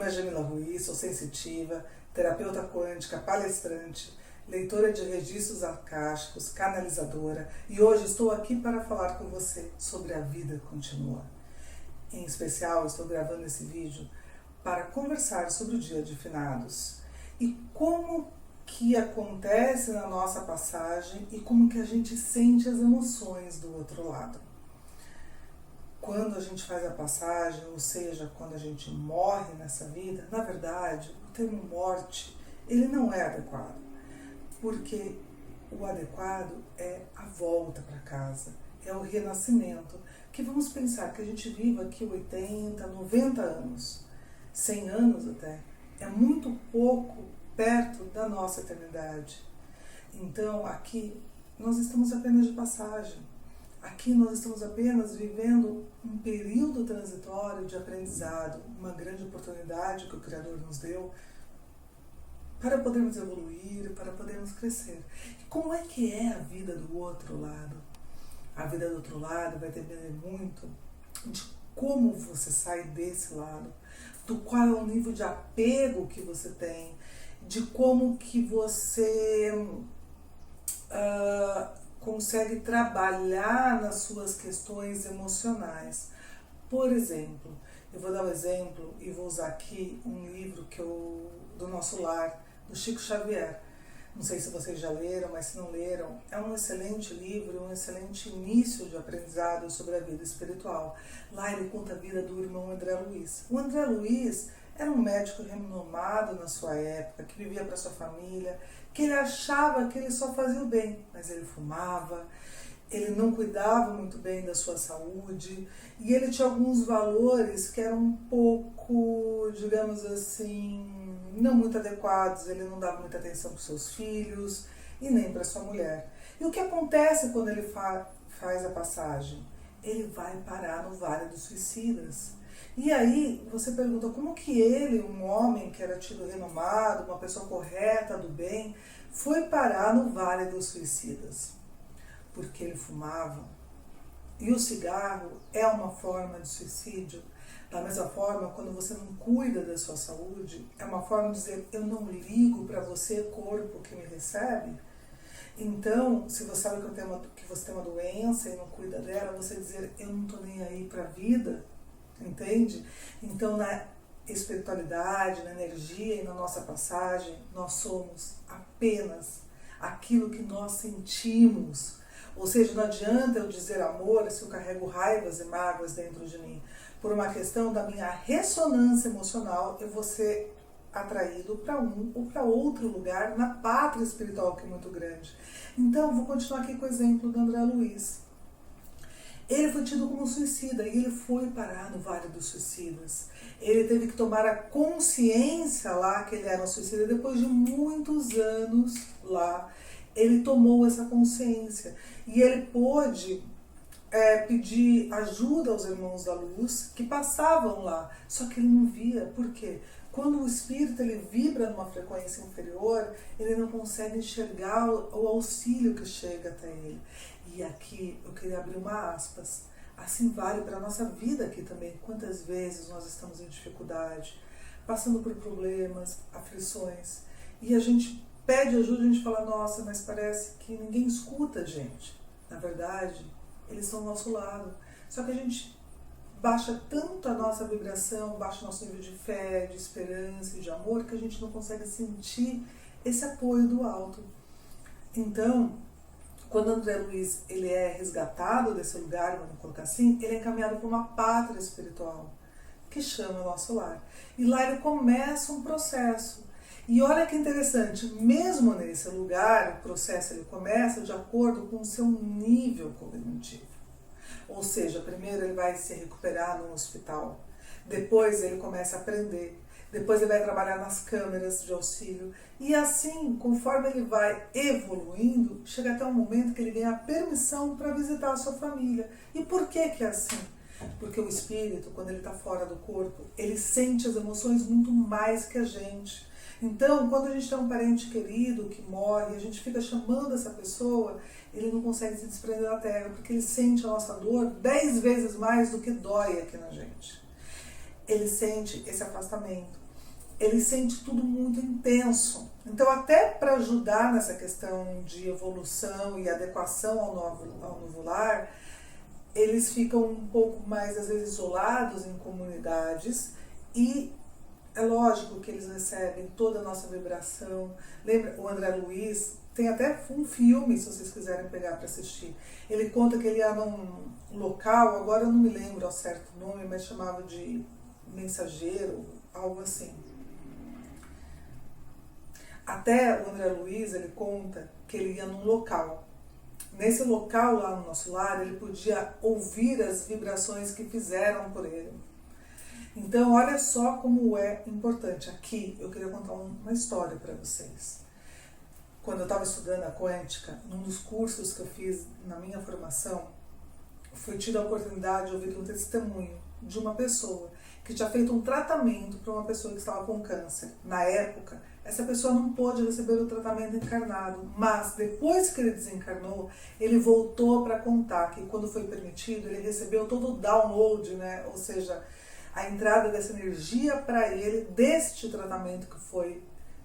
nome é Jamila Ruiz, sou sensitiva, terapeuta quântica, palestrante, leitora de registros akásticos, canalizadora, e hoje estou aqui para falar com você sobre a vida continua. Em especial, estou gravando esse vídeo para conversar sobre o Dia de Finados e como que acontece na nossa passagem e como que a gente sente as emoções do outro lado. Quando a gente faz a passagem, ou seja, quando a gente morre nessa vida, na verdade, o termo morte, ele não é adequado, porque o adequado é a volta para casa, é o renascimento, que vamos pensar que a gente vive aqui 80, 90 anos, 100 anos até, é muito pouco perto da nossa eternidade. Então, aqui, nós estamos apenas de passagem. Aqui nós estamos apenas vivendo um período transitório de aprendizado, uma grande oportunidade que o Criador nos deu para podermos evoluir, para podermos crescer. E como é que é a vida do outro lado? A vida do outro lado vai depender muito de como você sai desse lado, do qual é o nível de apego que você tem, de como que você consegue trabalhar nas suas questões emocionais. Por exemplo, eu vou dar um exemplo e vou usar aqui um livro do Nosso Lar, do Chico Xavier. Não sei se vocês já leram, mas se não leram, é um excelente livro, um excelente início de aprendizado sobre a vida espiritual. Lá ele conta a vida do irmão André Luiz. O André Luiz era um médico renomado na sua época, que vivia para sua família, que ele achava que ele só fazia o bem, mas ele fumava, ele não cuidava muito bem da sua saúde, e ele tinha alguns valores que eram um pouco, digamos assim, não muito adequados. Ele não dava muita atenção para os seus filhos e nem para sua mulher. E o que acontece quando ele faz a passagem? Ele vai parar no Vale dos Suicidas. E aí você pergunta como que ele, um homem que era tido renomado, uma pessoa correta, do bem, foi parar no Vale dos Suicidas? Porque ele fumava. E o cigarro é uma forma de suicídio. Da mesma forma, quando você não cuida da sua saúde, é uma forma de dizer, eu não ligo para você, corpo que me recebe. Então, se você sabe que você tem uma doença e não cuida dela, você dizer, eu não estou nem aí para a vida, entende? Então, na espiritualidade, na energia e na nossa passagem, nós somos apenas aquilo que nós sentimos. Ou seja, não adianta eu dizer amor se eu carrego raivas e mágoas dentro de mim. Por uma questão da minha ressonância emocional, eu vou ser atraído para um ou para outro lugar na pátria espiritual, que é muito grande. Então, vou continuar aqui com o exemplo do André Luiz. Ele foi tido como suicida e ele foi parar no Vale dos Suicidas. Ele teve que tomar a consciência lá que ele era um suicida. Depois de muitos anos lá, ele tomou essa consciência e ele pôde pedir ajuda aos irmãos da luz que passavam lá. Só que ele não via. Por quê? Quando o espírito ele vibra numa frequência inferior, ele não consegue enxergar o auxílio que chega até ele. E aqui eu queria abrir uma aspas. Assim vale para a nossa vida aqui também. Quantas vezes nós estamos em dificuldade, passando por problemas, aflições, e a gente pede ajuda e a gente fala, nossa, mas parece que ninguém escuta a gente. Na verdade, eles estão ao nosso lado. Só que a gente baixa tanto a nossa vibração, baixa o nosso nível de fé, de esperança e de amor, que a gente não consegue sentir esse apoio do alto. Então, quando André Luiz ele é resgatado desse lugar, vamos colocar assim, ele é encaminhado para uma pátria espiritual, que chama Nosso Lar. E lá ele começa um processo. E olha que interessante, mesmo nesse lugar, o processo ele começa de acordo com o seu nível cognitivo. Ou seja, primeiro ele vai se recuperar no hospital, depois ele começa a aprender, depois ele vai trabalhar nas câmeras de auxílio, e assim, conforme ele vai evoluindo, chega até um momento que ele ganha a permissão para visitar a sua família. E por que que é assim? Porque o espírito, quando ele está fora do corpo, ele sente as emoções muito mais que a gente. Então, quando a gente tem um parente querido que morre, a gente fica chamando essa pessoa, ele não consegue se desprender da terra, porque ele sente a nossa dor 10 vezes mais do que dói aqui na gente. Ele sente esse afastamento. ele sente tudo muito intenso. Então, até para ajudar nessa questão de evolução e adequação ao novo lar, eles ficam um pouco mais, às vezes, isolados em comunidades e é lógico que eles recebem toda a nossa vibração. Lembra, o André Luiz, tem até um filme, se vocês quiserem pegar para assistir. Ele conta que ele ia num local, agora eu não me lembro ao certo nome, mas chamava de mensageiro, algo assim. Até o André Luiz, ele conta que ele ia num local. Nesse local lá no nosso lar, ele podia ouvir as vibrações que fizeram por ele. Então, olha só como é importante. Aqui, eu queria contar uma história para vocês. Quando eu estava estudando a quântica, num dos cursos que eu fiz na minha formação, foi tida a oportunidade de ouvir um testemunho de uma pessoa que tinha feito um tratamento para uma pessoa que estava com câncer. Na época, essa pessoa não pôde receber o tratamento encarnado, mas depois que ele desencarnou, ele voltou para contar que quando foi permitido, ele recebeu todo o download, né? Ou seja, a entrada dessa energia para ele, deste tratamento que foi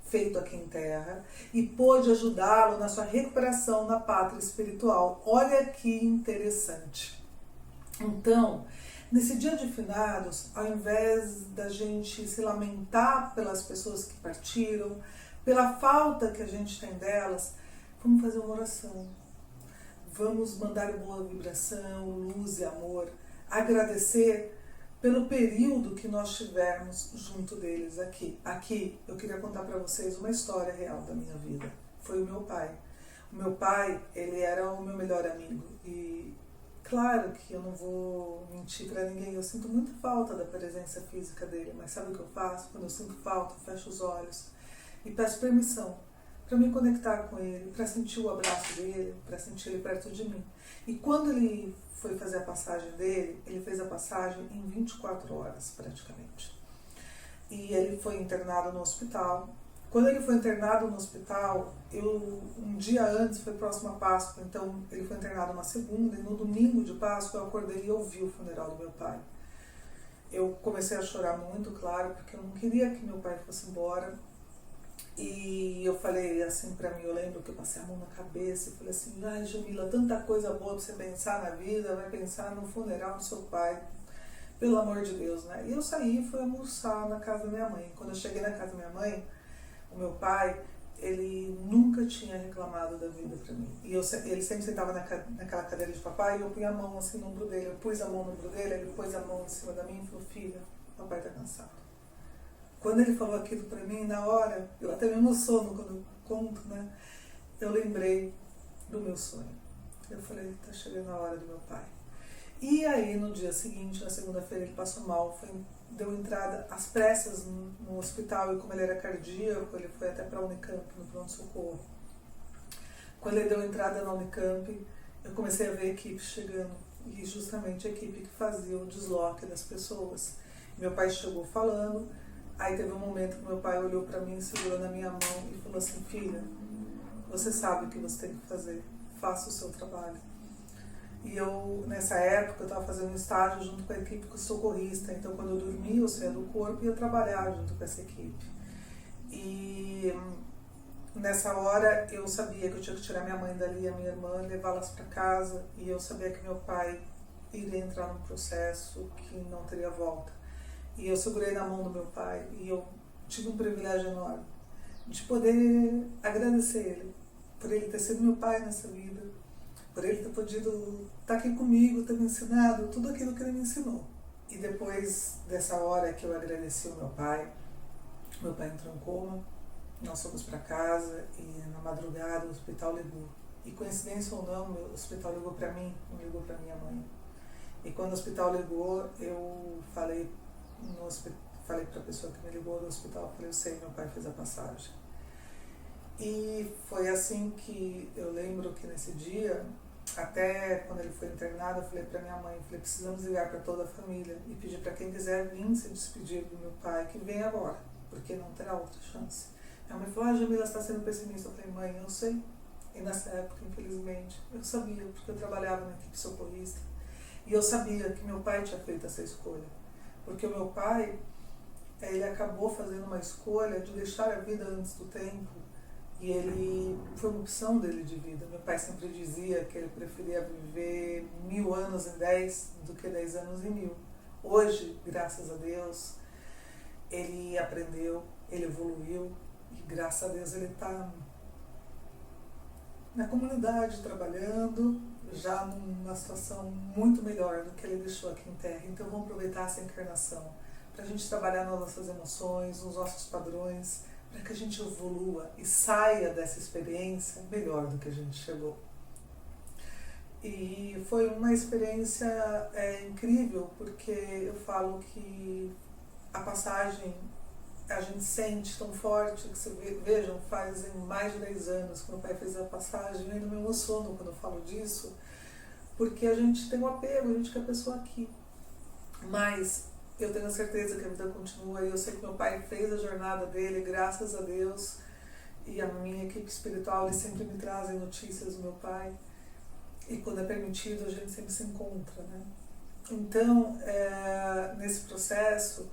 feito aqui em Terra, e pôde ajudá-lo na sua recuperação na pátria espiritual. Olha que interessante. Então, nesse dia de finados, ao invés da gente se lamentar pelas pessoas que partiram, pela falta que a gente tem delas, vamos fazer uma oração. Vamos mandar boa vibração, luz e amor, agradecer pelo período que nós tivemos junto deles aqui. Aqui eu queria contar para vocês uma história real da minha vida. Foi o meu pai. O meu pai, ele era o meu melhor amigo e claro que eu não vou mentir para ninguém, eu sinto muita falta da presença física dele, mas sabe o que eu faço? Quando eu sinto falta, eu fecho os olhos e peço permissão para me conectar com ele, para sentir o abraço dele, para sentir ele perto de mim. E quando ele foi fazer a passagem dele, ele fez a passagem em 24 horas praticamente. E ele foi internado no hospital. Quando ele foi internado no hospital, um dia antes, foi próximo à Páscoa, então ele foi internado na segunda, e no domingo de Páscoa eu acordei e ouvi o funeral do meu pai. Eu comecei a chorar muito, claro, porque eu não queria que meu pai fosse embora. E eu falei assim pra mim, eu lembro que eu passei a mão na cabeça e falei assim, ai Jamila, tanta coisa boa pra você pensar na vida, vai pensar no funeral do seu pai, pelo amor de Deus, né? E eu saí e fui almoçar na casa da minha mãe. Quando eu cheguei na casa da minha mãe, o meu pai, ele nunca tinha reclamado da vida pra mim. E ele sempre sentava naquela cadeira de papai e eu punha a mão assim no ombro dele. Eu pus a mão no ombro dele, ele pôs a mão em cima da minha e falou, filha, papai tá cansado. Quando ele falou aquilo pra mim, na hora, eu até me emociono quando eu conto, né? Eu lembrei do meu sonho. Eu falei, tá chegando a hora do meu pai. E aí, no dia seguinte, na segunda-feira, ele passou mal, deu entrada às pressas no hospital, e como ele era cardíaco, ele foi até para a Unicamp, no pronto-socorro. Quando ele deu entrada na Unicamp, eu comecei a ver a equipe chegando, e justamente a equipe que fazia o desloque das pessoas. Meu pai chegou falando, aí teve um momento que meu pai olhou para mim, segurou na minha mão e falou assim, filha, você sabe o que você tem que fazer, faça o seu trabalho. E eu, nessa época, eu estava fazendo um estágio junto com a equipe socorrista, então quando eu dormia, eu saía do corpo e ia trabalhar junto com essa equipe. E nessa hora eu sabia que eu tinha que tirar minha mãe dali, a minha irmã, levá-las para casa, e eu sabia que meu pai iria entrar num processo que não teria volta. E eu segurei na mão do meu pai e eu tive um privilégio enorme de poder agradecer ele, por ele ter sido meu pai nessa vida, por ele ter podido estar aqui comigo, ter me ensinado tudo aquilo que ele me ensinou. E depois dessa hora que eu agradeci o meu pai entrou em coma, nós fomos para casa e na madrugada o hospital ligou. E coincidência ou não, o hospital ligou para mim, não ligou para minha mãe. E quando o hospital ligou, eu falei para a pessoa que me ligou no hospital, falei, eu sei, meu pai fez a passagem. E foi assim que eu lembro que nesse dia, até quando ele foi internado, eu falei para minha mãe, precisamos ligar para toda a família e pedir para quem quiser vir se despedir do meu pai, que venha agora, porque não terá outra chance. Minha mãe falou, Jamila, você está sendo pessimista. Eu falei, mãe, eu sei. E nessa época, infelizmente, eu sabia, porque eu trabalhava na equipe socorrista, e eu sabia que meu pai tinha feito essa escolha. Porque o meu pai, ele acabou fazendo uma escolha de deixar a vida antes do tempo, e ele foi uma opção dele de vida. Meu pai sempre dizia que ele preferia viver 1000 anos em 10 do que 10 anos em 1000. Hoje, graças a Deus, ele aprendeu, ele evoluiu, e graças a Deus ele está na comunidade trabalhando, já numa situação muito melhor do que ele deixou aqui em Terra. Então vamos aproveitar essa encarnação para a gente trabalhar nas nossas emoções, nos nossos padrões, para que a gente evolua e saia dessa experiência melhor do que a gente chegou. E foi uma experiência incrível, porque eu falo que a passagem a gente sente tão forte, que vejam, fazem mais de 10 anos que meu pai fez a passagem, eu ainda me emociono quando eu falo disso, porque a gente tem um apego, a gente quer a pessoa aqui. Mas eu tenho certeza que a vida continua, e eu sei que meu pai fez a jornada dele, graças a Deus, e a minha equipe espiritual, eles sempre me trazem notícias do meu pai, e quando é permitido a gente sempre se encontra, né? Então, nesse processo,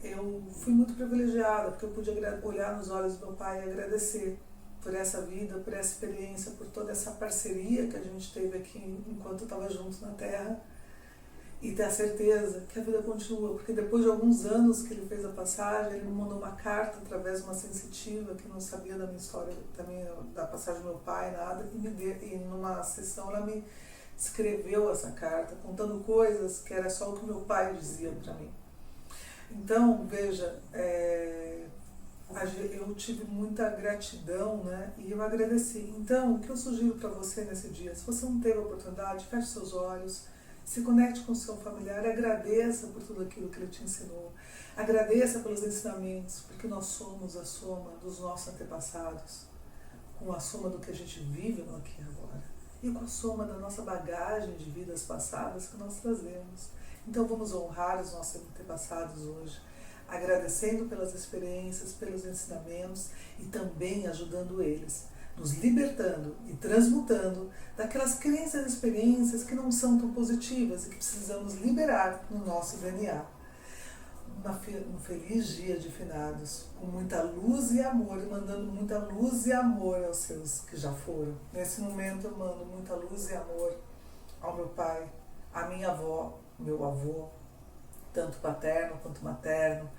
eu fui muito privilegiada, porque eu pude olhar nos olhos do meu pai e agradecer por essa vida, por essa experiência, por toda essa parceria que a gente teve aqui enquanto estava juntos na Terra, e ter a certeza que a vida continua, porque depois de alguns anos que ele fez a passagem, ele me mandou uma carta através de uma sensitiva que não sabia da minha história, da passagem do meu pai, nada, e numa sessão ela me escreveu essa carta, contando coisas que era só o que meu pai dizia para mim. Então, veja, eu tive muita gratidão, né? E eu agradeci. Então, o que eu sugiro para você nesse dia, se você não teve a oportunidade, feche seus olhos, se conecte com o seu familiar, agradeça por tudo aquilo que ele te ensinou, agradeça pelos ensinamentos, porque nós somos a soma dos nossos antepassados, com a soma do que a gente vive no aqui e agora, e com a soma da nossa bagagem de vidas passadas que nós trazemos. Então vamos honrar os nossos antepassados hoje, agradecendo pelas experiências, pelos ensinamentos, e também ajudando eles, nos libertando e transmutando daquelas crenças e experiências que não são tão positivas e que precisamos liberar no nosso DNA. Um feliz dia de finados, com muita luz e amor, e mandando muita luz e amor aos seus que já foram. Nesse momento eu mando muita luz e amor ao meu pai, à minha avó, meu avô, tanto paterno quanto materno.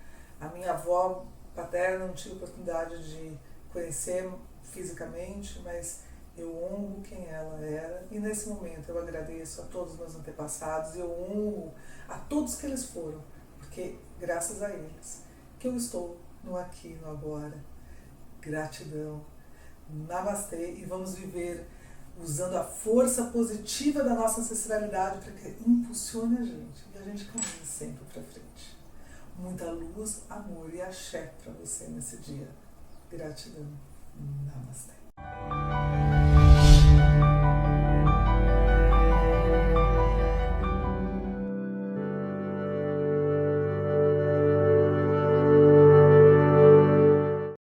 A minha avó paterna não tive oportunidade de conhecer fisicamente, mas eu honro quem ela era, e nesse momento eu agradeço a todos os meus antepassados, e eu honro a todos que eles foram, porque graças a eles que eu estou no aqui, no agora. Gratidão. Namastê, e vamos viver usando a força positiva da nossa ancestralidade para que impulsione a gente e a gente caminhe sempre para frente. Muita luz, amor e axé para você nesse dia. Gratidão. Namastê.